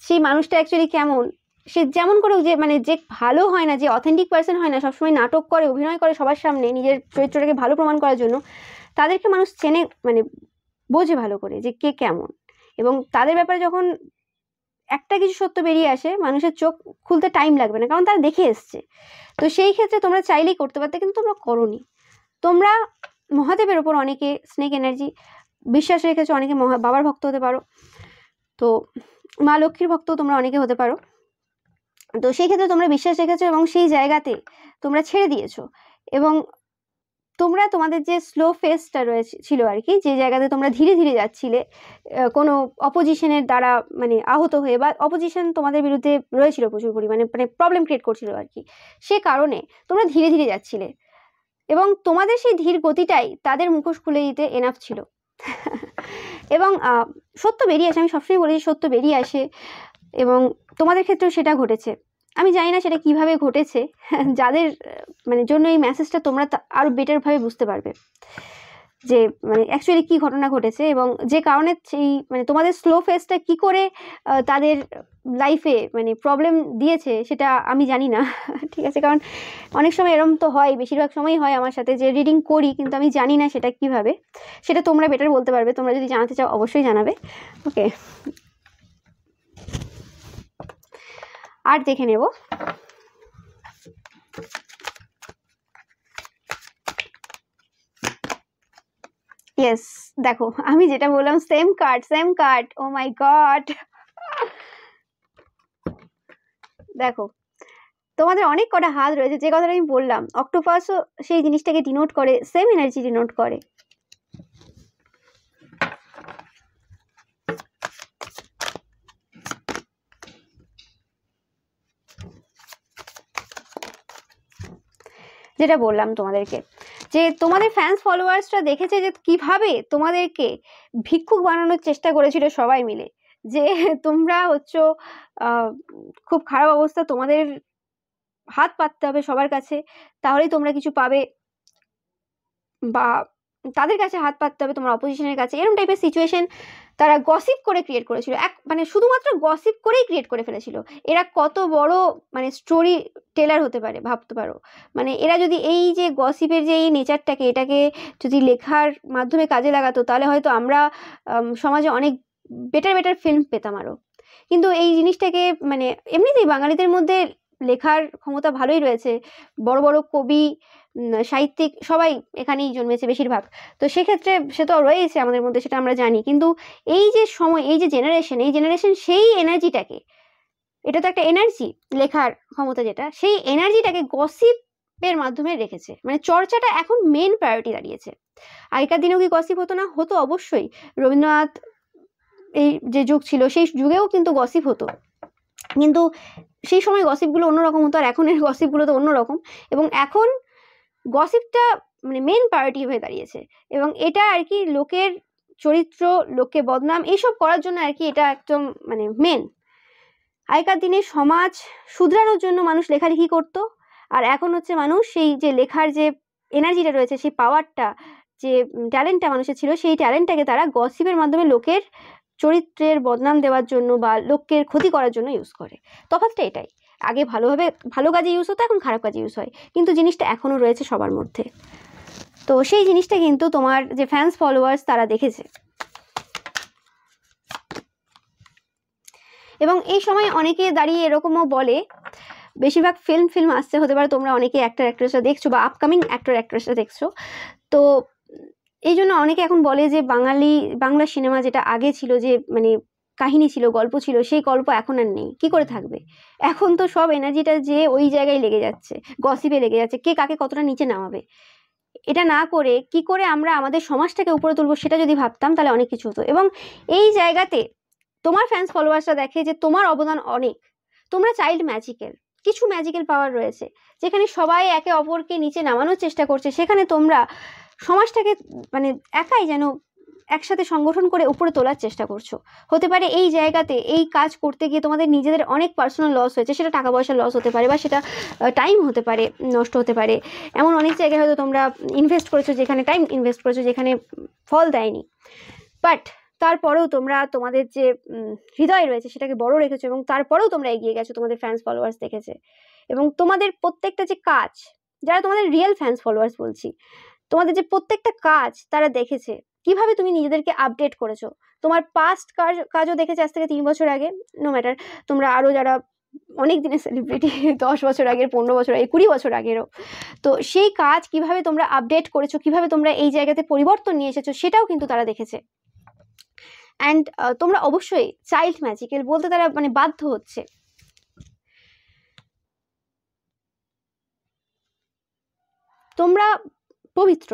সেই মানুষটা অ্যাকচুয়ালি কেমন, সে যেমন করে যে মানে যে ভালো হয় না, যে অথেন্টিক পার্সন হয় না, সবসময় নাটক করে, অভিনয় করে সবার সামনে নিজের চরিত্রটাকে ভালো প্রমাণ করার জন্য, তাদেরকে মানুষ চেনে, মানে বোঝে ভালো করে যে কে কেমন। এবং তাদের ব্যাপারে যখন একটা কিছু সত্য বেরিয়ে আসে, মানুষের চোখ খুলতে টাইম লাগবে না, কারণ তারা দেখে এসছে। তো সেই ক্ষেত্রে তোমরা চাইলেই করতে পারতে, কিন্তু তোমরা করোনি। তোমরা মহাদেবের ওপর অনেকে স্নেক এনার্জি বিশ্বাস রেখেছো, অনেকে বাবার ভক্ত হতে পারো, তো মা লক্ষ্মীর ভক্ত তোমরা অনেকে হতে পারো। তো সেই ক্ষেত্রে তোমরা বিশ্বাস রেখেছো এবং সেই জায়গাতে তোমরা ছেড়ে দিয়েছো। এবং তোমরা তোমাদের যে স্লো ফেসটা ছিল আর কি, যে জায়গাতে তোমরা ধীরে ধীরে যাচ্ছিলে কোনো অপোজিশনের দ্বারা মানে আহত হয়ে, বা অপোজিশন তোমাদের বিরুদ্ধে রয়েছিল প্রচুর পরিমাণে, মানে প্রবলেম ক্রিয়েট করছিল আর কি, সে কারণে তোমরা ধীরে ধীরে যাচ্ছিলে এবং তোমাদের সেই ধীর গতিটাই তাদের মুখোশ খুলে দিতে এনাফ ছিল। এবং সত্য বেরিয়ে আসে, আমি সবসময় বলি সত্য বেরিয়ে আসে, এবং তোমাদের ক্ষেত্রেও সেটা ঘটেছে। আমি জানি না সেটা কিভাবে ঘটেছে, যাদের মানে জন্য এই মেসেজটা তোমরা আরও বেটারভাবে বুঝতে পারবে যে মানে অ্যাকচুয়ালি কী ঘটনা ঘটেছে, এবং যে কারণে সেই মানে তোমাদের স্লো ফেসটা কী করে তাদের লাইফে মানে প্রবলেম দিয়েছে সেটা আমি জানি না। ঠিক আছে, কারণ অনেক সময় এরম তো হয়, বেশিরভাগ সময়ই হয় আমার সাথে, যে রিডিং করি কিন্তু আমি জানি না সেটা কিভাবে, সেটা তোমরা বেটার বলতে পারবে। তোমরা যদি জানাতে চাও অবশ্যই জানাবে। ওকে, আর দেখে নেব। ইয়েস, দেখো আমি যেটা বললাম, সেম কার্ড, ও মাই গড। দেখো তোমাদের অনেক কটা হাত রয়েছে, যে কথাটা আমি বললাম, অক্টোপাসও সেই জিনিসটাকে ডিনোট করে, সেম এনার্জি ডিনোট করে। যেটা বললাম তোমাদেরকে, যে তোমাদের ফ্যান্স ফলোয়ার্সরা দেখেছে যে কিভাবে তোমাদেরকে ভিক্ষুক বানানোর চেষ্টা করেছিল সবাই মিলে, যে তোমরা হচ্ছে খুব খারাপ অবস্থা, তোমাদের হাত পাততে হবে সবার কাছে, তাহলেই তোমরা কিছু পাবে, বা তাদের কাছে হাত পাততে হবে তোমার অপোজিশনের কাছে, এরকম টাইপের সিচুয়েশন তারা গসিপ করে ক্রিয়েট করেছিল, মানে শুধুমাত্র গসিপ করেই ক্রিয়েট করে ফেলেছিল। এরা কত বড় মানে স্টোরি টেলার হতে পারে ভাবতে পারো। মানে এরা যদি এই যে গসিপের যে এই নেচারটাকে, এটাকে যদি লেখার মাধ্যমে কাজে লাগাতো, তাহলে হয়তো আমরা সমাজে অনেক বেটার ফিল্ম পেতাম আরও। কিন্তু এই জিনিসটাকে মানে এমনিতেই বাঙালিদের মধ্যে লেখার ক্ষমতা ভালোই রয়েছে, বড় বড় কবি, সাহিত্যিক সবাই এখানেই জন্মেছে বেশিরভাগ, তো সেক্ষেত্রে সে তো রয়েছে আমাদের মধ্যে, সেটা আমরা জানি। কিন্তু এই যে সময়, এই যে জেনারেশন সেই এনার্জিটাকে, এটা তো একটা এনার্জি, লেখার ক্ষমতা যেটা, সেই এনার্জিটাকে গসিপের মাধ্যমে রেখেছে। মানে চর্চাটা এখন মেন প্রায়োরিটি দাঁড়িয়েছে। আগেকার দিনেও কি গসিপ হতো না? হতো অবশ্যই। রবীন্দ্রনাথ এই যে যুগ ছিল, সেই যুগেও কিন্তু গসিপ হতো, কিন্তু সেই সময় গসিপগুলো অন্যরকম হতো, আর এখনের গসিপগুলো তো অন্যরকম। এবং এখন গসিপটা মানে মেন প্রায়োরিটি হয়ে দাঁড়িয়েছে, এবং এটা আর কি লোকের চরিত্র, লোককে বদনাম এইসব করার জন্য আর কি এটা একদম মানে মেন। আগেকার দিনে সমাজ শুধরানোর জন্য মানুষ লেখালেখি করত, আর এখন হচ্ছে মানুষ সেই যে লেখার যে এনার্জিটা রয়েছে, সেই পাওয়ারটা, যে ট্যালেন্টটা মানুষের ছিল, সেই ট্যালেন্টটাকে তারা গসিপের মাধ্যমে লোকের চরিত্রের বদনাম দেওয়ার জন্য বা লোকের ক্ষতি করার জন্য ইউজ করে। তফাৎটা এটাই, আগে ভালোভাবে ভালো কাজে ইউজ হতো, এখন খারাপ কাজে ইউজ হয়, কিন্তু জিনিসটা এখনও রয়েছে সবার মধ্যে। তো সেই জিনিসটা কিন্তু তোমার যে ফ্যান্স ফলোয়ার্স তারা দেখেছে। এবং এই সময় অনেকে দাঁড়িয়ে এরকমও বলে, বেশিরভাগ ফিল্ম আসছে, হতে পারে তোমরা অনেকে অ্যাক্ট্রেসরা দেখছো বা আপকামিং অ্যাক্ট্রেসরা দেখছো, তো এই জন্য অনেকে এখন বলে যে বাংলা সিনেমা যেটা আগে ছিল, যে মানে কাহিনী ছিল, গল্প ছিল, সেই গল্প এখন আর নেই। কি করে থাকবে? এখন তো সব এনার্জিটা যে ওই জায়গায় লেগে যাচ্ছে, গসিপে লেগে যাচ্ছে, কে কাকে কতটা নিচে নামাবে। এটা না করে কি করে আমরা আমাদের সমাজটাকে উপরে তুলবো, সেটা যদি ভাবতাম তাহলে অনেক কিছু হতো। এবং এই জায়গাতে তোমার ফ্যান্স ফলোয়ার্সরা দেখে যে তোমার অবদান অনেক, তোমরা চাইল্ড ম্যাজিক্যাল, কিছু ম্যাজিক্যাল পাওয়ার রয়েছে, যেখানে সবাই একে অপরকে নিচে নামানোর চেষ্টা করছে, সেখানে তোমরা সমাজটাকে মানে একাই যেন একসাথে সংগঠন করে উপরে তোলার চেষ্টা করছো। হতে পারে এই জায়গাতে এই কাজ করতে গিয়ে তোমাদের নিজেদের অনেক পার্সোনাল লস হয়েছে, সেটা টাকা পয়সার লস হতে পারে, বা সেটা টাইম হতে পারে, নষ্ট হতে পারে। এমন অনেক জায়গায় হয়তো তোমরা ইনভেস্ট করেছো, যেখানে টাইম ইনভেস্ট করেছো, যেখানে ফল দেয়নি, বাট তারপরেও তোমরা তোমাদের যে হৃদয় রয়েছে সেটাকে বড় রেখেছো, এবং তারপরেও তোমরা এগিয়ে গেছো, তোমাদের ফ্যান্স ফলোয়ার্স দেখেছে। এবং তোমাদের প্রত্যেকটা যে কাজ, যারা তোমাদের রিয়েল ফ্যান্স ফলোয়ার্স বলছি, তোমাদের যে প্রত্যেকটা কাজ তারা দেখেছে, কিভাবে তুমি নিজেদেরকে আপডেট করেছো। তোমার পাস্ট কাজও দেখেছে, আজ থেকে 3 বছর আগে, নো ম্যাটার তোমরা আরও যারা অনেক দিনের সেলিব্রিটি, 10 বছর আগের, 15 বছর আগে, 20 বছর আগেরও, তো সেই কাজ কিভাবে তোমরা আপডেট করেছো, কিভাবে তোমরা এই জায়গাতে পরিবর্তন নিয়ে এসেছো, সেটাও কিন্তু তারা দেখেছে। অ্যান্ড তোমরা অবশ্যই চাইল্ড ম্যাজিক্যাল বলতে তারা মানে বাধ্য হচ্ছে। তোমরা পবিত্র,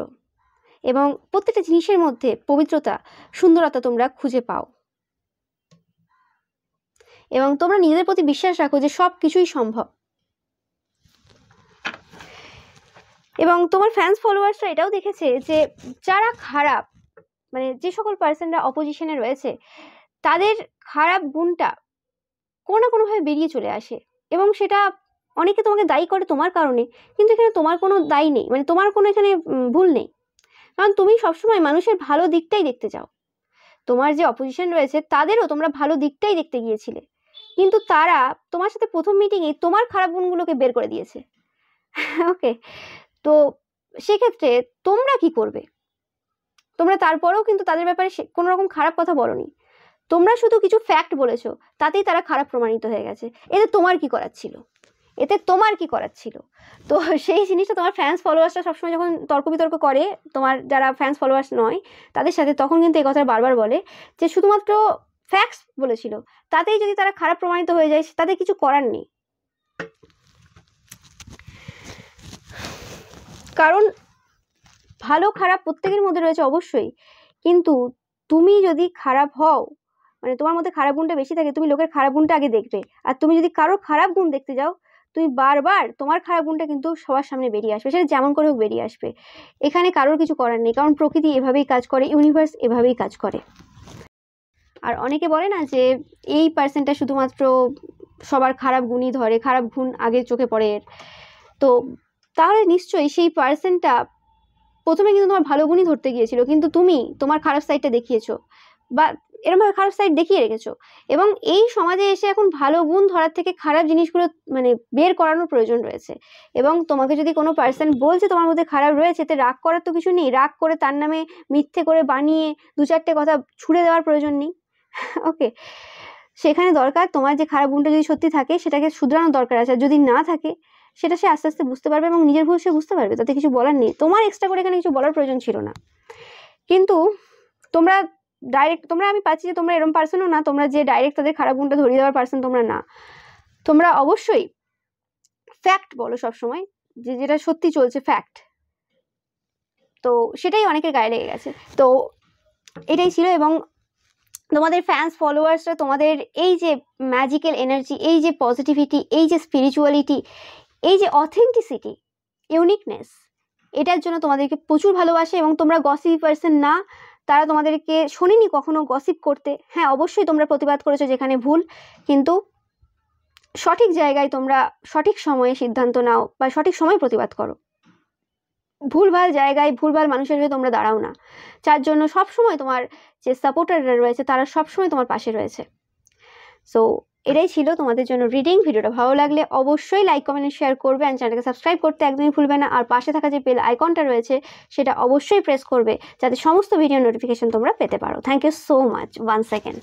এবং প্রত্যেকটা জিনিসের মধ্যে পবিত্রতা, সুন্দরতা তোমরা খুঁজে পাও, এবং তোমরা নিজেদের প্রতি বিশ্বাস রাখো যে সব কিছুই সম্ভব। এবং তোমার ফ্যান্স ফলোয়ার্সরা এটাও দেখেছে যে যারা খারাপ, মানে যে সকল পার্সনরা অপোজিশনে রয়েছে তাদের খারাপ গুণটা কোনো না কোনোভাবে বেরিয়ে চলে আসে, এবং সেটা অনেকে তোমাকে দায়ী করে তোমার কারণে, কিন্তু এখানে তোমার কোনো দায়ী নেই, মানে তোমার কোনো এখানে ভুল নেই, কারণ তুমি সবসময় মানুষের ভালো দিকটাই দেখতে চাও। তোমার যে অপোজিশন রয়েছে তাদেরও তোমরা ভালো দিকটাই দেখতে গিয়েছিলে, কিন্তু তারা তোমার সাথে প্রথম মিটিংয়ে তোমার খারাপ গুণগুলোকে বের করে দিয়েছে। ওকে, তো সেক্ষেত্রে তোমরা কি করবে? তোমরা তারপরেও কিন্তু তাদের ব্যাপারে কোনো রকম খারাপ কথা বলোনি, তোমরা শুধু কিছু ফ্যাক্ট বলেছো, তাতেই তারা খারাপ প্রমাণিত হয়ে গেছে। এতে তোমার কি করার ছিল? এতে তোমার কি করার ছিল? তো সেই জিনিসটা তোমার ফ্যান্স ফলোয়ার্সরা সবসময় যখন তর্ক বিতর্ক করে, তোমার যারা ফ্যান্স ফলোয়ার্স নয় তাদের সাথে, তখন কিন্তু এই কথা বারবার বলে যে শুধুমাত্র ফ্যাক্টস বলেছিল, তাতেই যদি তারা খারাপ প্রমাণিত হয়ে যায় তাদের কিছু করার নেই। কারণ ভালো খারাপ প্রত্যেকের মধ্যে রয়েছে অবশ্যই, কিন্তু তুমি যদি খারাপ হও, মানে তোমার মধ্যে খারাপ গুণটা বেশি থাকে, তুমি লোকের খারাপ গুণটা আগে দেখবে। আর তুমি যদি কারো খারাপ গুণ দেখতে যাও, তুমি বারবার তোমার খারাপ গুণটা কিন্তু সবার সামনে বেরিয়ে আসবে, সেটা যেমন করে হোক বেরিয়ে আসবে। এখানে কারোর কিছু করার নেই, কারণ প্রকৃতি এভাবেই কাজ করে, ইউনিভার্স এভাবেই কাজ করে। আর অনেকে বলে না যে এই পার্সনটা শুধুমাত্র সবার খারাপ গুণই ধরে, খারাপ গুণ আগে চোখে পড়ে। তো তাহলে নিশ্চয়ই সেই পার্সনটা প্রথমে কিন্তু তোমার ভালো গুণই ধরতে গিয়েছিল, কিন্তু তুমি তোমার খারাপ সাইডটা দেখিয়েছো, বা এরকমভাবে খারাপ সাইড দেখিয়ে রেখেছো। এবং এই সমাজে এসে এখন ভালো গুণ ধরার থেকে খারাপ জিনিসগুলো মানে বের করানোর প্রয়োজন রয়েছে। এবং তোমাকে যদি কোনো পার্সন বলছে তোমার মধ্যে খারাপ রয়েছে, এতে রাগ করার তো কিছু নেই, রাগ করে তার নামে মিথ্যে করে বানিয়ে দু চারটে কথা ছুড়ে দেওয়ার প্রয়োজন নেই। ওকে, সেখানে দরকার তোমার যে খারাপ গুণটা যদি সত্যি থাকে সেটাকে শুধরানোর দরকার আছে, আর যদি না থাকে সেটা সে আস্তে আস্তে বুঝতে পারবে এবং নিজের ভুল সে বুঝতে পারবে, তাতে কিছু বলার নেই, তোমার এক্সট্রা করে এখানে কিছু বলার প্রয়োজন ছিল না। কিন্তু তোমরা ডাইরেক্ট, তোমরা আমি পাচ্ছি যে তোমরা এরকম পার্সনও না, তোমরা যে ডাইরেক্ট তাদের খারাপ গুণটা ধরিয়ে দেওয়ার পার্সন তোমরা না, তোমরা অবশ্যই ফ্যাক্ট বলো সবসময়, যে যেটা সত্যি চলছে ফ্যাক্ট। তো সেটাই অনেকের গায়ে লেগে গেছে। তো এটাই ছিল। এবং তোমাদের ফ্যান্স ফলোয়ার্সরা তোমাদের এই যে ম্যাজিক্যাল এনার্জি, এই যে পজিটিভিটি, এই যে স্পিরিচুয়ালিটি, এই যে অথেন্টিসিটি, ইউনিকনেস, এটার জন্য তোমাদেরকে প্রচুর ভালোবাসে। এবং তোমরা গসিপ পার্সন না, তারা তোমাদেরকে শোনেনি কখনো গসিপ করতে। হ্যাঁ, অবশ্যই তোমরা প্রতিবাদ করেছো যেখানে ভুল, কিন্তু সঠিক জায়গায় তোমরা সঠিক সময়ে সিদ্ধান্ত নাও বা সঠিক সময়ে প্রতিবাদ করো। ভুলভাল জায়গায় ভুলভাল মানুষের হয়ে তোমরা দাঁড়াও না, যার জন্য সবসময় তোমার যে সাপোর্টাররা রয়েছে তারা সবসময় তোমার পাশে রয়েছে। সো এটাই ছিল তোমাদের জন্য রিডিং। ভিডিওটা ভালো লাগলে অবশ্যই লাইক কমেন্ট শেয়ার করবে, অ্যান্ড চ্যানেলকে সাবস্ক্রাইব করতে একদমই ভুলবে না। আর পাশে থাকা যে বেল আইকনটা রয়েছে সেটা অবশ্যই প্রেস করবে, যাতে সমস্ত ভিডিও নোটিফিকেশন তোমরা পেতে পারো। Thank you so much one second.